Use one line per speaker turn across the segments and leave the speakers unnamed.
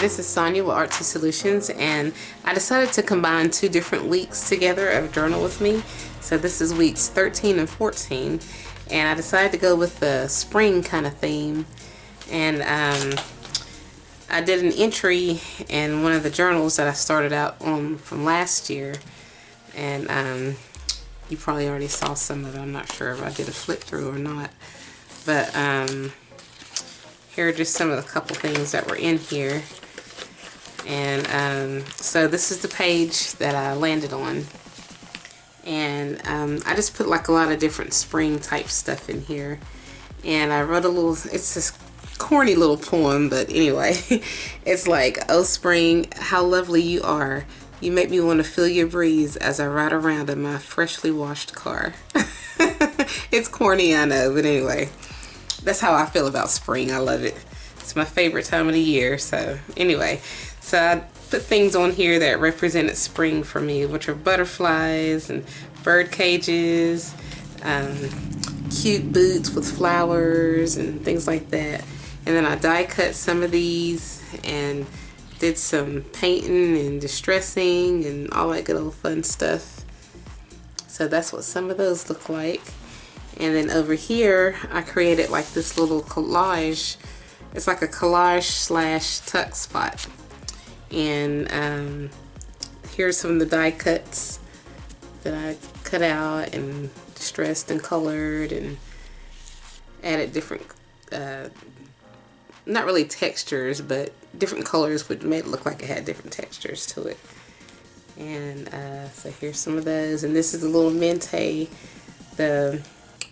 this is Sonia with artsysolutions, and I decided to combine two different weeks together of journal with me. So this is weeks 13 and 14, and I decided to go with the spring kind of theme. And I did an entry in one of the journals that I started out on from last year, and you probably already saw some of it. I'm not sure if I did a flip through or not, but here are just some of the couple things that were in here. And so this is the page that I landed on, and I just put like a lot of different spring type stuff in here, and I wrote a little, it's this corny little poem, but anyway, it's like, "Oh spring, how lovely you are. You make me want to feel your breeze as I ride around in my freshly washed car." It's corny, I know, but anyway, that's how I feel about spring. I love it. It's my favorite time of the year. So anyway, so I put things on here that represented spring for me, which are butterflies and bird cages, cute boots with flowers and things like that. And then I die cut some of these and did some painting and distressing and all that good old fun stuff. So that's what some of those look like. And then over here I created like this little collage. It's like a collage slash tuck spot. And here's some of the die cuts that I cut out and distressed and colored and added different not really textures, but different colors would make it look like it had different textures to it. And so here's some of those. And this is a little Mente, the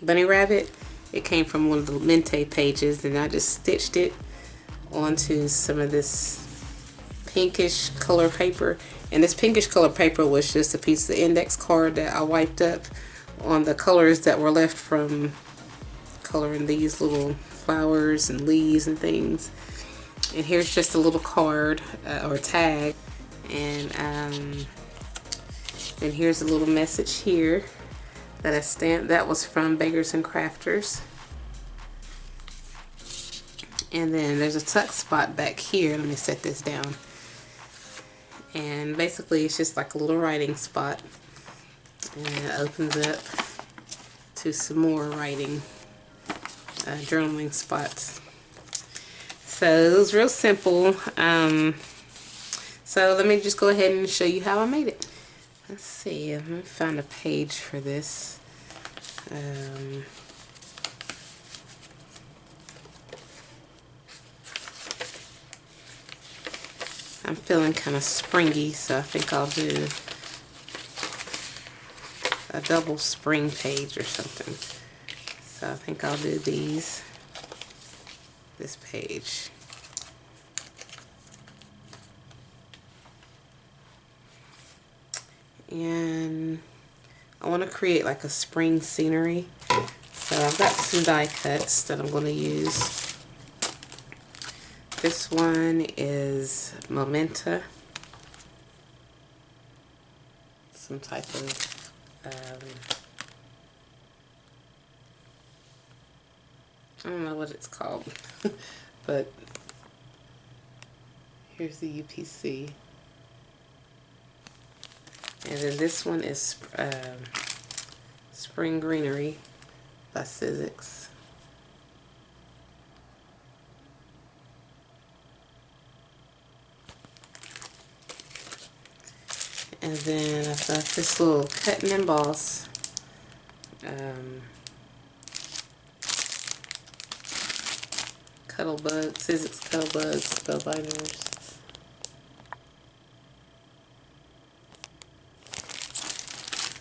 bunny rabbit. It came from one of the Mente pages, and I just stitched it onto some of this pinkish color paper. And this pinkish color paper was just a piece of index card that I wiped up on the colors that were left from coloring these little flowers and leaves and things. And here's just a little card or tag, and then here's a little message here that I stamped. That was from Beggars and Crafters. And then there's a tuck spot back here. Let me set this down. And basically it's just like a little writing spot, and it opens up to some more writing journaling spots. So it was real simple. So let me just go ahead and show you how I made it. Let's see, I'm gonna find a page for this. I'm feeling kind of springy, so I think I'll do a double spring page or something. So I think I'll do this page. And I want to create like a spring scenery. So I've got some die cuts that I'm going to use. This one is Memento. Some type of I don't know what it's called, but here's the UPC. And then this one is Spring Greenery by Sizzix. And then I've got this little cut and emboss Cuttlebug, Sizzix Cuttlebug spellbinders.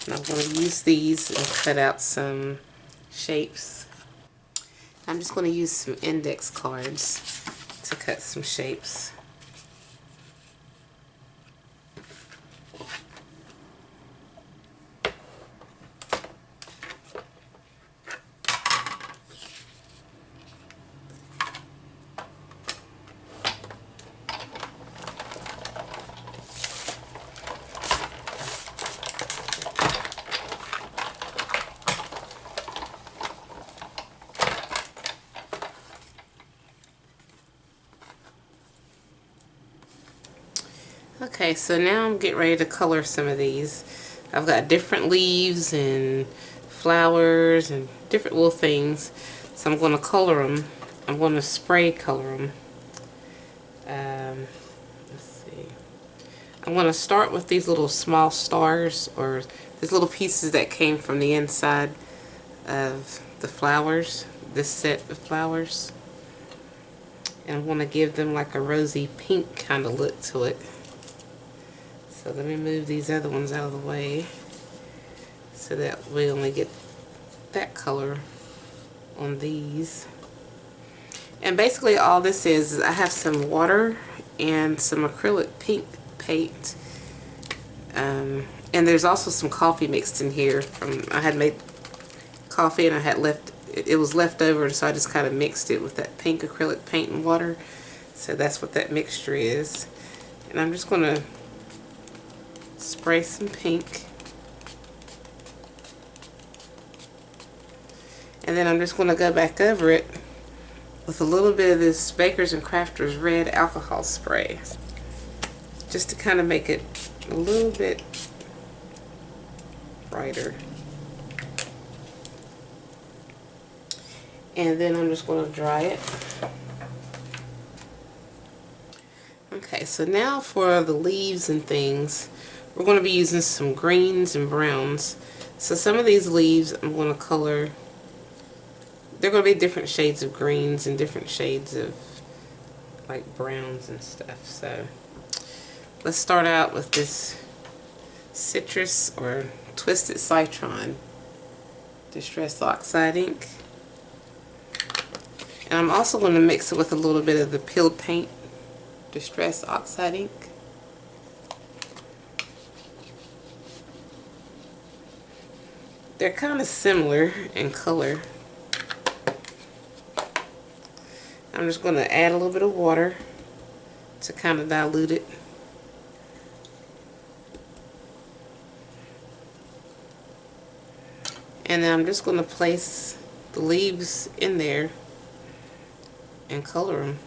And I'm going to use these and cut out some shapes. I'm just going to use some index cards to cut some shapes. Okay, so now I'm getting ready to color some of these. I've got different leaves and flowers and different little things. So I'm going to color them. I'm going to spray color them. Let's see. I'm going to start with these little small stars, or these little pieces that came from the inside of the flowers, this set of flowers. And I want to give them like a rosy pink kind of look to it. So let me move these other ones out of the way so that we only get that color on these. And basically all this is I have some water and some acrylic pink paint. And there's also some coffee mixed in here. I had made coffee and I had it was left over, and so I just kind of mixed it with that pink acrylic paint and water. So that's what that mixture is. And I'm just going to spray some pink. And then I'm just going to go back over it with a little bit of this Baker's and Crafters red alcohol spray, just to kind of make it a little bit brighter. And then I'm just going to dry it. Okay, so now for the leaves and things, we're going to be using some greens and browns. So some of these leaves I'm going to color. They're going to be different shades of greens and different shades of like browns and stuff. So let's start out with this citrus or twisted citron distress oxide ink. And I'm also going to mix it with a little bit of the peeled paint distress oxide ink. They're kind of similar in color. I'm just going to add a little bit of water to kind of dilute it. And then I'm just going to place the leaves in there and color them.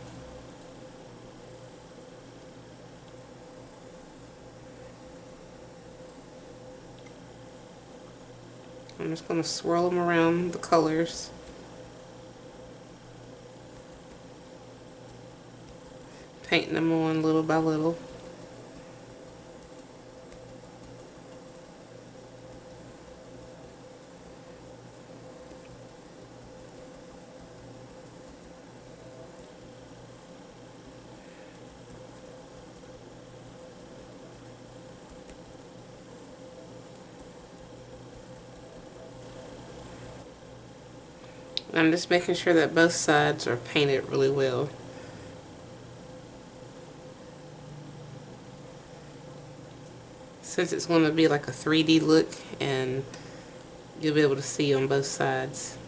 I'm just going to swirl them around the colors. Painting them on little by little. I'm just making sure that both sides are painted really well. Since it's going to be like a 3D look, and you'll be able to see on both sides.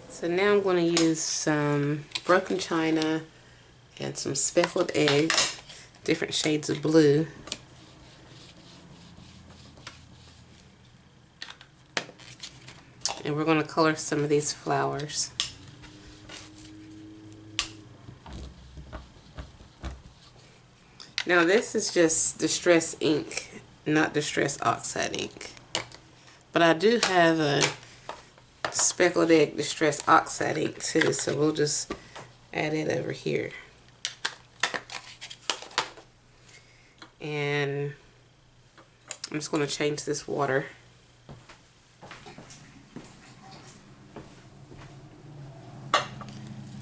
So now I'm going to use some broken china and some speckled egg, different shades of blue. And we're going to color some of these flowers. Now this is just distress ink, not distress oxide ink. But I do have a speckled egg distress oxide ink too, so we'll just add it over here. And I'm just going to change this water.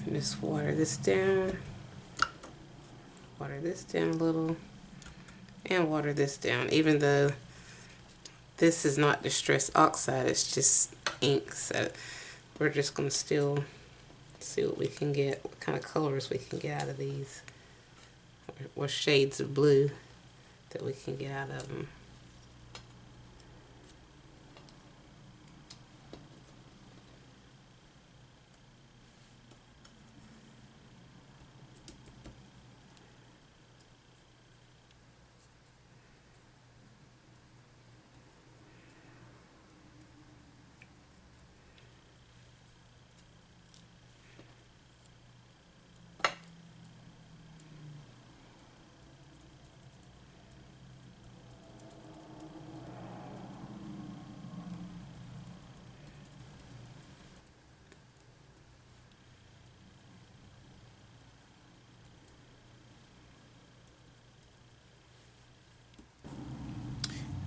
And just water this down a little, and water this down, even though this is not distress oxide, it's just ink. So we're just going to still see what we can get, what kind of colors we can get out of these, or shades of blue that we can get out of them.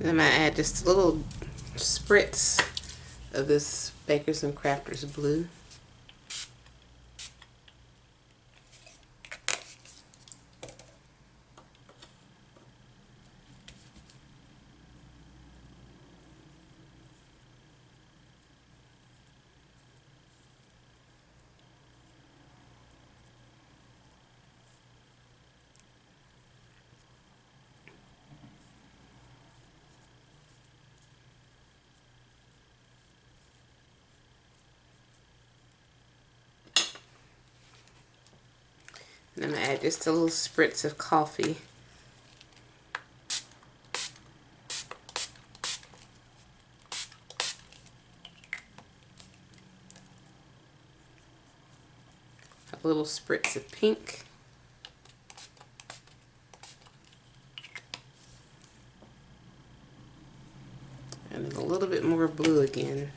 And I'm going to add just a little spritz of this Bakers and Crafters blue. And I'm going to add just a little spritz of coffee. A little spritz of pink. And a little bit more blue again.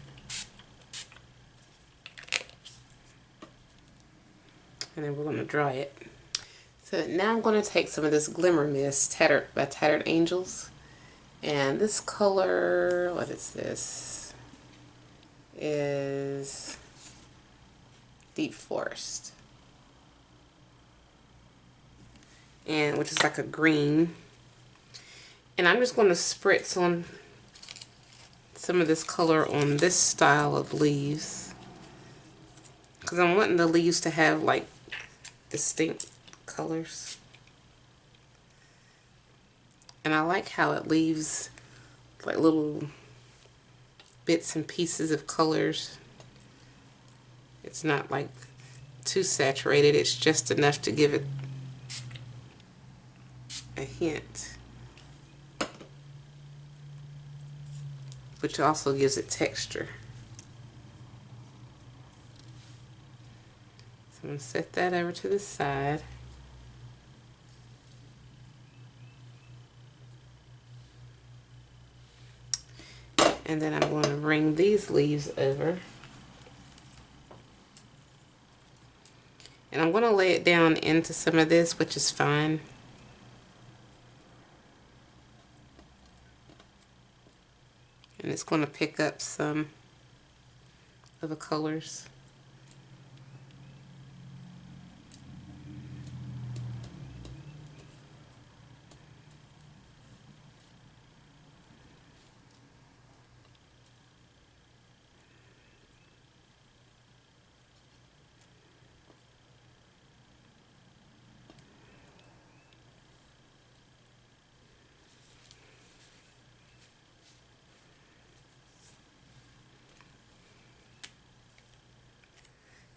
And then we're going to dry it. So now I'm going to take some of this Glimmer Mist by Tattered Angels. And this color, what is this? Is Deep Forest. And which is like a green. And I'm just going to spritz on some of this color on this style of leaves. Because I'm wanting the leaves to have like distinct colors. And I like how it leaves like little bits and pieces of colors. It's not like too saturated, it's just enough to give it a hint, which also gives it texture. So I'm going to set that over to the side. And then I'm going to bring these leaves over. And I'm going to lay it down into some of this, which is fine. And it's going to pick up some of the colors.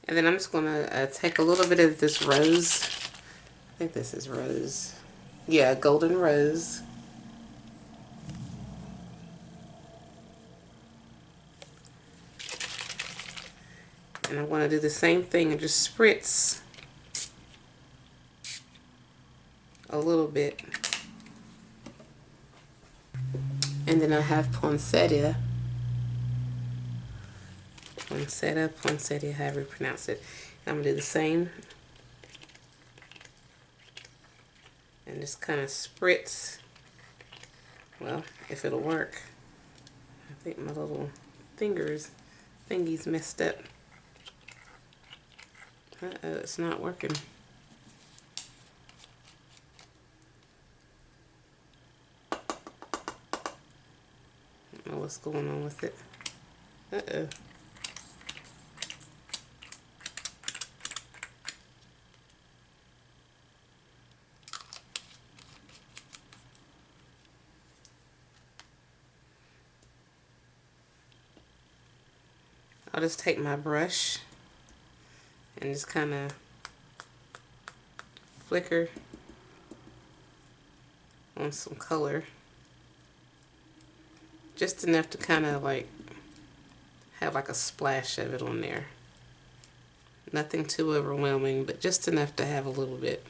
And then I'm just going to take a little bit of this rose. I think this is rose. Yeah, golden rose. And I'm going to do the same thing and just spritz a little bit. And then I have poinsettia, however you pronounce it. And I'm going to do the same. And just kind of spritz. Well, if it'll work. I think my little thingy's messed up. Uh-oh, it's not working. I don't know what's going on with it. Uh-oh. I'll just take my brush and just kind of flicker on some color. Just enough to kind of like have like a splash of it on there. Nothing too overwhelming, but just enough to have a little bit.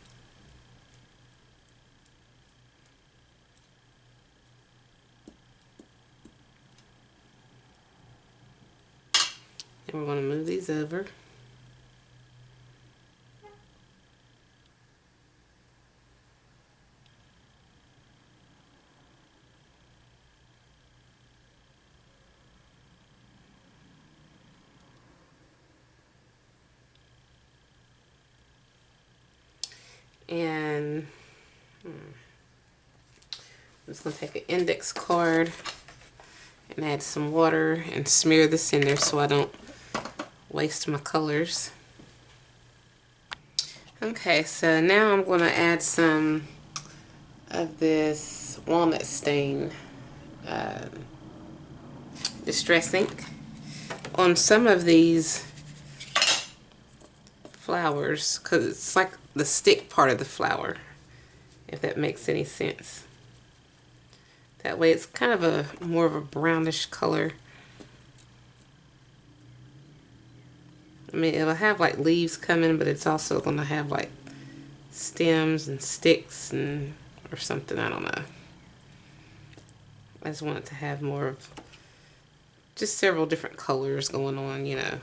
And we're going to move these over. then I'm just going to take an index card and add some water and smear this in there so I don't waste my colors. Okay, so now I'm going to add some of this walnut stain distress ink on some of these flowers, because it's like the stick part of the flower, if that makes any sense. That way it's kind of a more of a brownish color. I mean, it'll have like leaves coming, but it's also going to have like stems and sticks and or something, I don't know. I just want it to have more of just several different colors going on, you know.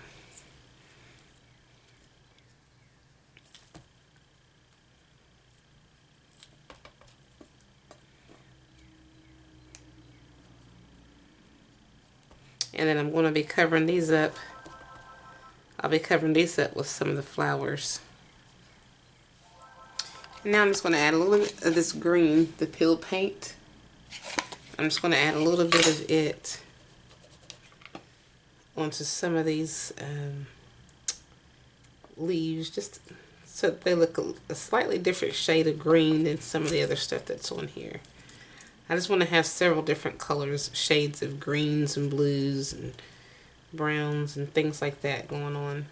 And then I'm going to be covering these up. I'll be covering these up with some of the flowers. And now I'm just going to add a little bit of this green, the peel paint. I'm just going to add a little bit of it onto some of these leaves, just so they look a slightly different shade of green than some of the other stuff that's on here. I just want to have several different colors, shades of greens and blues and browns and things like that going on.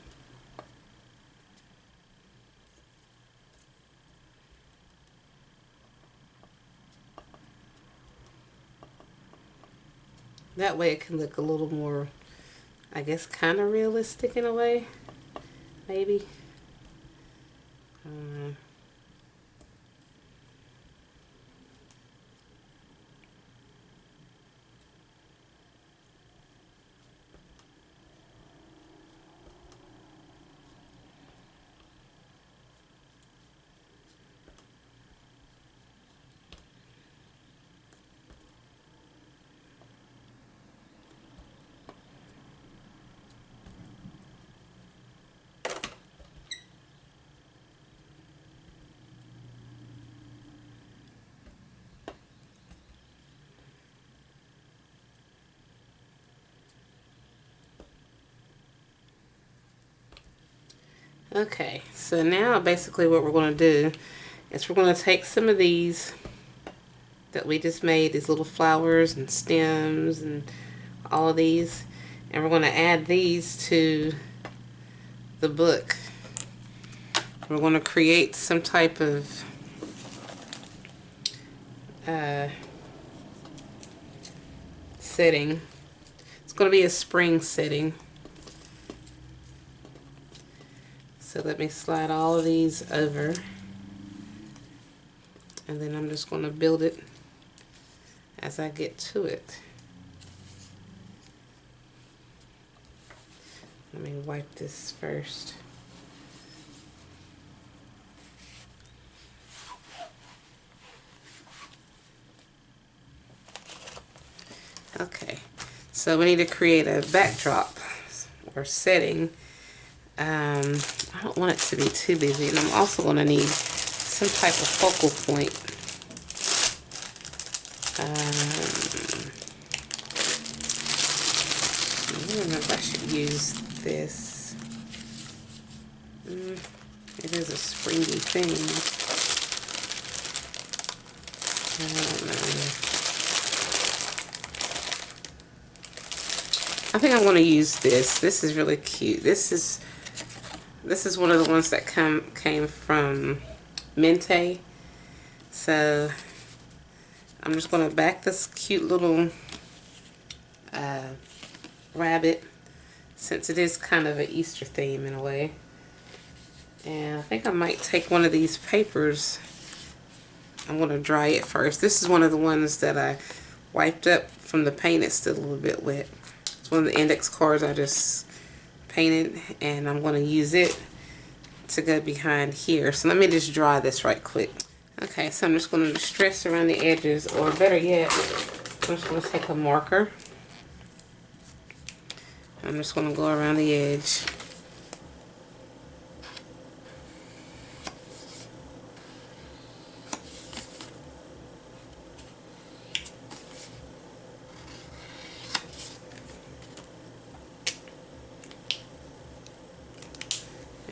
That way it can look a little more, I guess, kind of realistic in a way, maybe. I don't know. Okay, so now basically what we're going to do is we're going to take some of these that we just made, these little flowers and stems and all of these, and we're going to add these to the book. We're going to create some type of setting. It's going to be a spring setting. So let me slide all of these over, and then I'm just going to build it as I get to it. Let me wipe this first. Okay, so we need to create a backdrop or setting. I don't want it to be too busy, and I'm also going to need some type of focal point. I don't know if I should use this. It is a springy thing. I don't know. I think I'm going to use this. This is really cute. This is one of the ones that came from Mente. So I'm just going to back this cute little rabbit, since it is kind of an Easter theme in a way. And I think I might take one of these papers. I'm going to dry it first. This is one of the ones that I wiped up from the paint. It's still a little bit wet. It's one of the index cards I just painted, and I'm going to use it to go behind here. So let me just dry this right quick. Okay, so I'm just going to distress around the edges, or better yet, I'm just going to take a marker. I'm just going to go around the edge.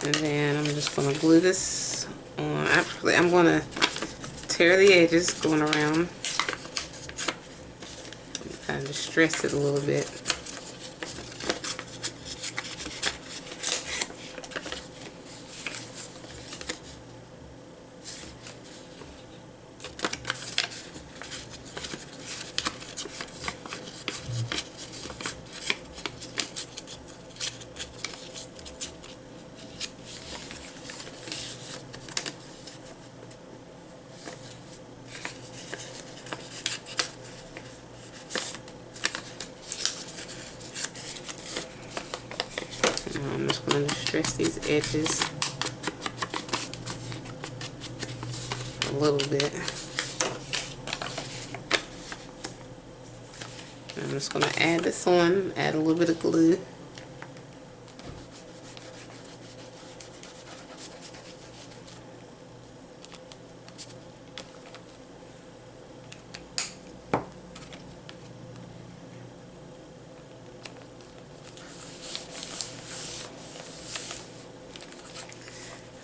And then I'm just going to glue this on. Actually, I'm going to tear the edges going around. Kind of distress it a little bit. I'm just going to distress these edges a little bit. I'm just going to add this on, add a little bit of glue.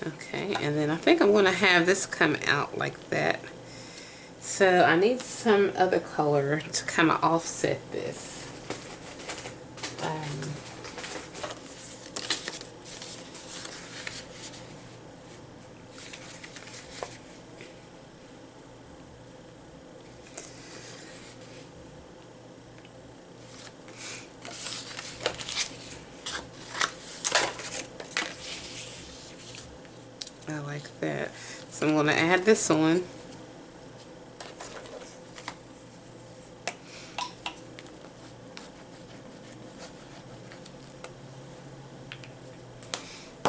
Okay, and then I think I'm going to have this come out like that. So I need some other color to kind of offset this. I like that. So I'm going to add this on.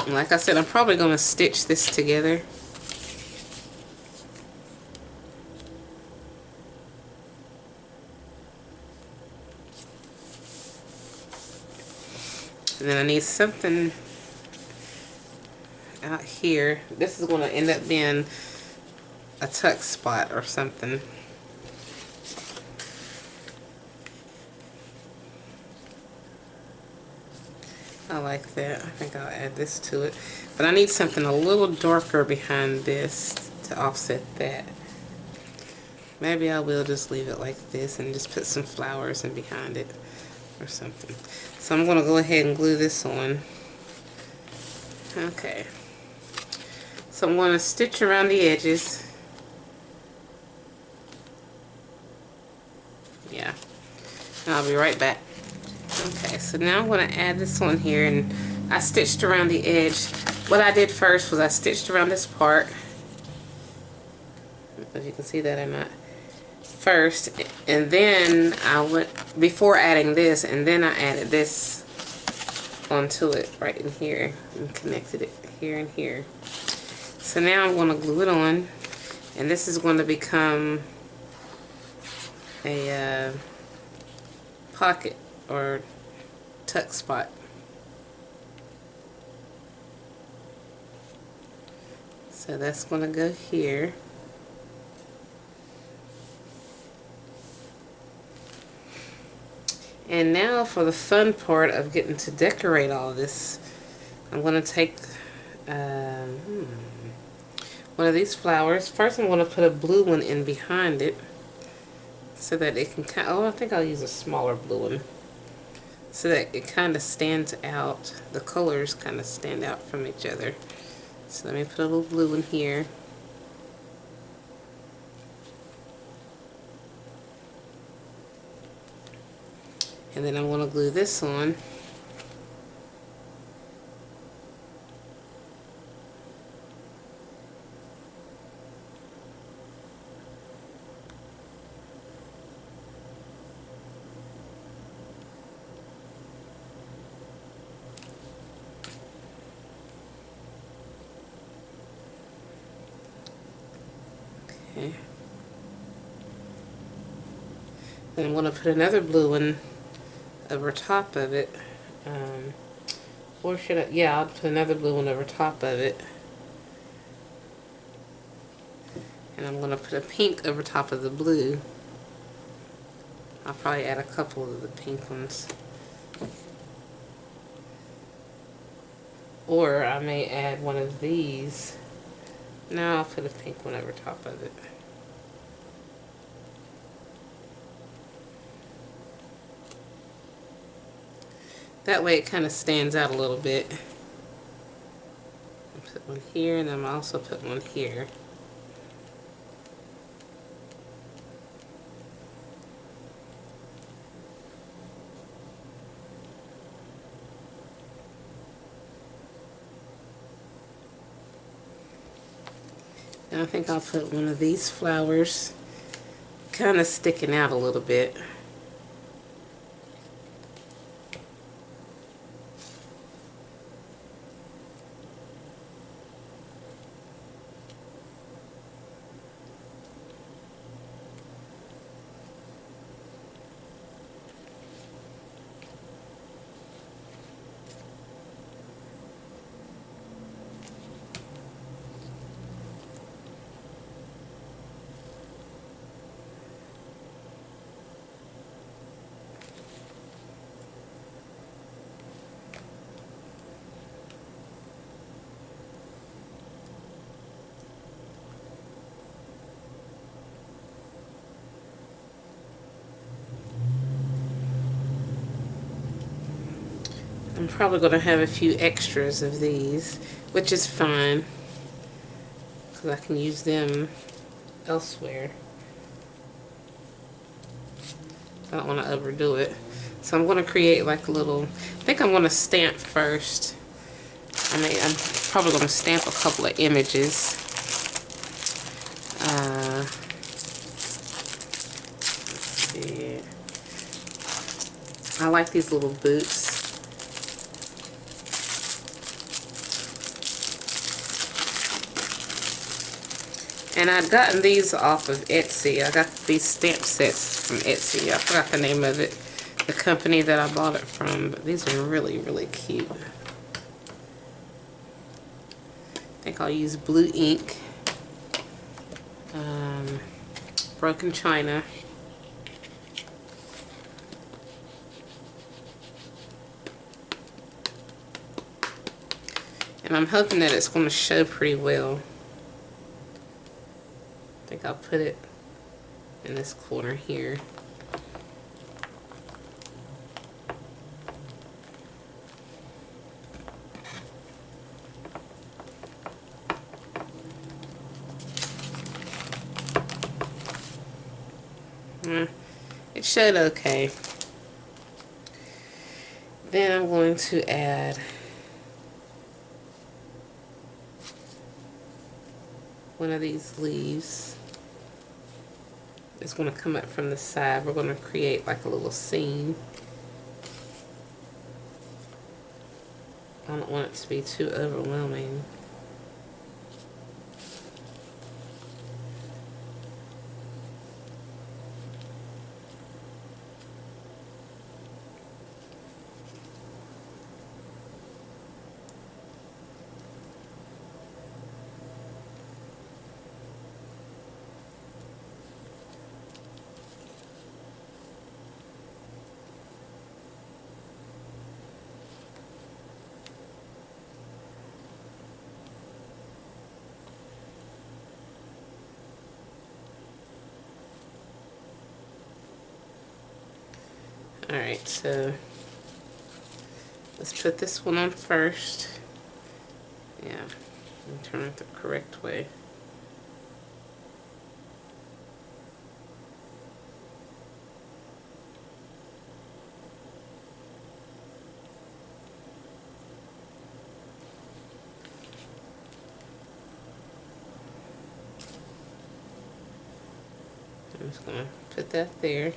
And like I said, I'm probably going to stitch this together. And then I need something out here. This is going to end up being a tuck spot or something. I like that. I think I'll add this to it. But I need something a little darker behind this to offset that. Maybe I will just leave it like this and just put some flowers in behind it or something. So I'm going to go ahead and glue this on. Okay. So I'm going to stitch around the edges. Yeah. And I'll be right back. Okay, so now I'm going to add this on here, and I stitched around the edge. What I did first was I stitched around this part. I don't know if you can see that or not. First, and then I went, before adding this, and then I added this onto it right in here and connected it here and here. So now I'm going to glue it on, and this is going to become a pocket or tuck spot. So that's going to go here. And now for the fun part of getting to decorate all this, I'm going to take one of these flowers. First I'm going to put a blue one in behind it so that it can kind of, oh, I think I'll use a smaller blue one so that it kind of stands out. The colors kind of stand out from each other. So let me put a little blue in here. And then I'm going to glue this on. Okay. Then I'm going to put another blue one over top of it. Or should I? Yeah, I'll put another blue one over top of it. And I'm going to put a pink over top of the blue. I'll probably add a couple of the pink ones. Or I may add one of these. No, I'll put a pink one over top of it. That way it kind of stands out a little bit. I'll put one here, and then I'll also put one here. And I think I'll put one of these flowers kind of sticking out a little bit. I'm probably going to have a few extras of these, which is fine, because I can use them elsewhere. I don't want to overdo it. So I'm going to create like a little, I think I'm going to stamp first. I'm probably going to stamp a couple of images. Let's see. I like these little boots. And I'd gotten these off of Etsy. I got these stamp sets from Etsy. I forgot the name of it, the company that I bought it from, but these are really, really cute. I think I'll use blue ink, broken china, and I'm hoping that it's going to show pretty well. I think I'll put it in this corner here. It showed okay. Then I'm going to add one of these leaves. It's going to come up from the side. We're going to create like a little scene. I don't want it to be too overwhelming. Alright, so let's put this one on first. Yeah, and turn it the correct way. I'm just going to put that there.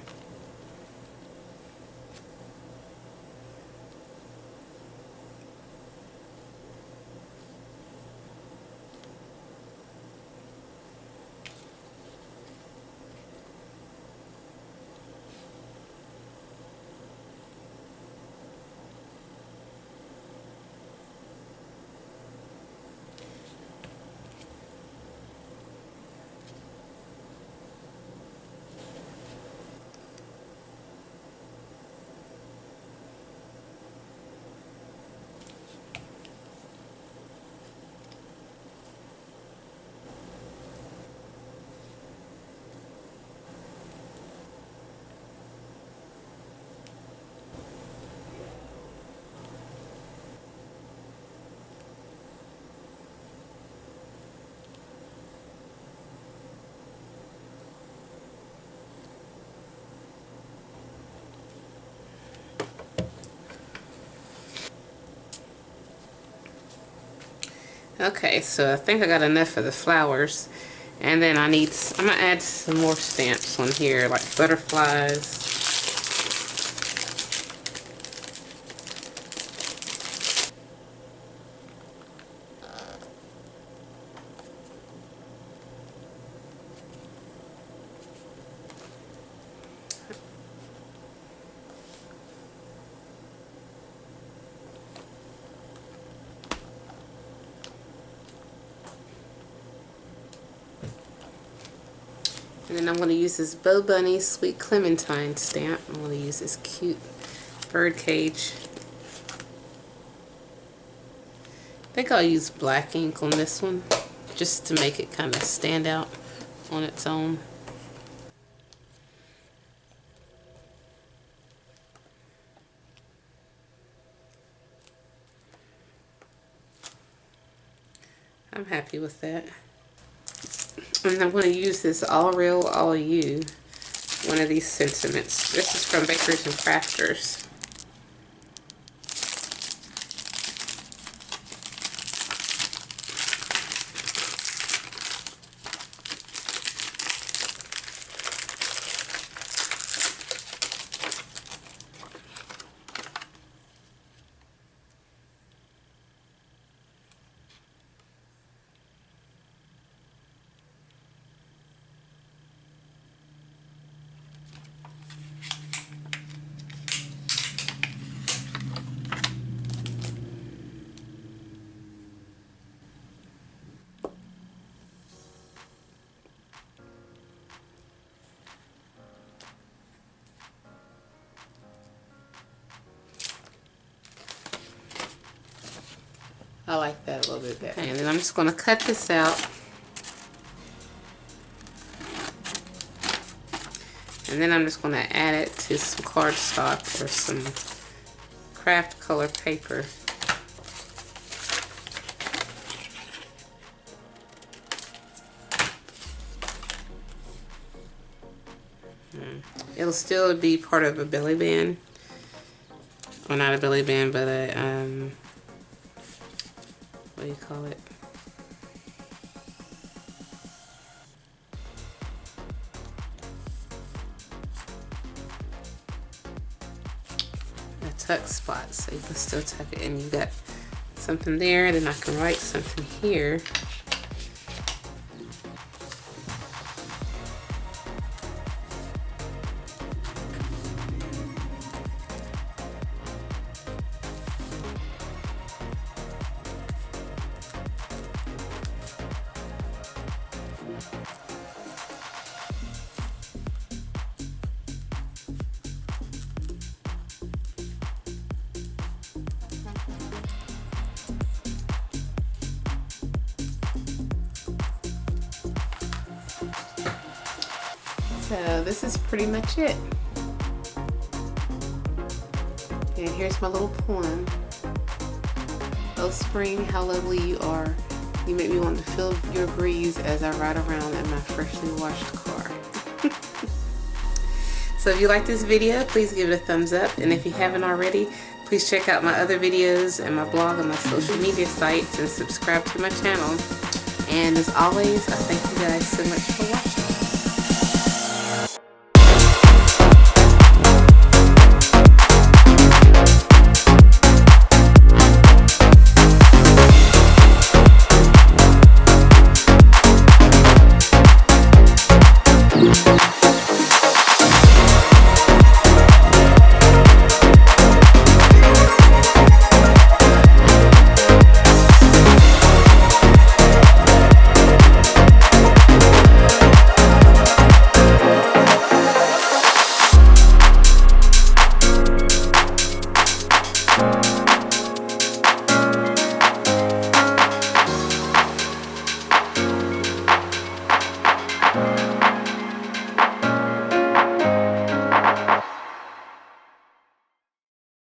Okay, so I think I got enough of the flowers. And then I'm gonna add some more stamps on here, like butterflies. And then I'm going to use this Bow Bunny Sweet Clementine stamp. I'm going to use this cute bird cage. I think I'll use black ink on this one, just to make it kind of stand out on its own. I'm happy with that. And I'm going to use this All Real, All You, one of these sentiments. This is from Bakers and Crafters. I like that a little bit better. And then I'm just going to cut this out. And then I'm just going to add it to some cardstock or some craft color paper. It'll still be part of a belly band. Well, not a belly band, but a, what do you call it? A tuck spot, so you can still tuck it in. You got something there, then I can write something here. So this is pretty much it. And here's my little poem. Oh spring, how lovely you are. You make me want to feel your breeze as I ride around in my freshly washed car. So if you like this video, please give it a thumbs up. And if you haven't already, please check out my other videos and my blog and my social media sites and subscribe to my channel. And as always, I thank you guys so much for watching.